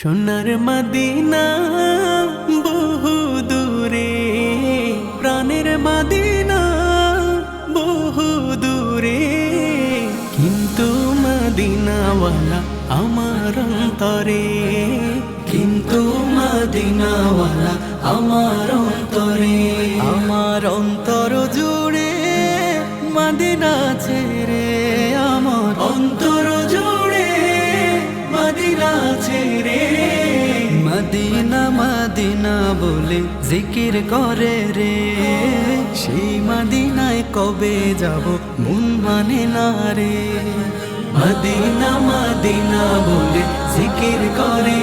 সোনার মদিনা বহু দূরে, প্রাণের মদিনা বহু দূরে, কিন্তু মদিনাওয়ালা আমার অন্তরে, কিন্তু মদিনাওয়ালা আমার অন্তরে। আমার অন্তর জুড়ে মদিনা ছেড়ে, আমার অন্তর জুড়ে মদিনা ছেড়ে। মদিনা মদিনা বলে জিকির করে রে, সেই মদিনায় কবে যাব মন মানে না রে। মদিনা মদিনা বলে জিকির করে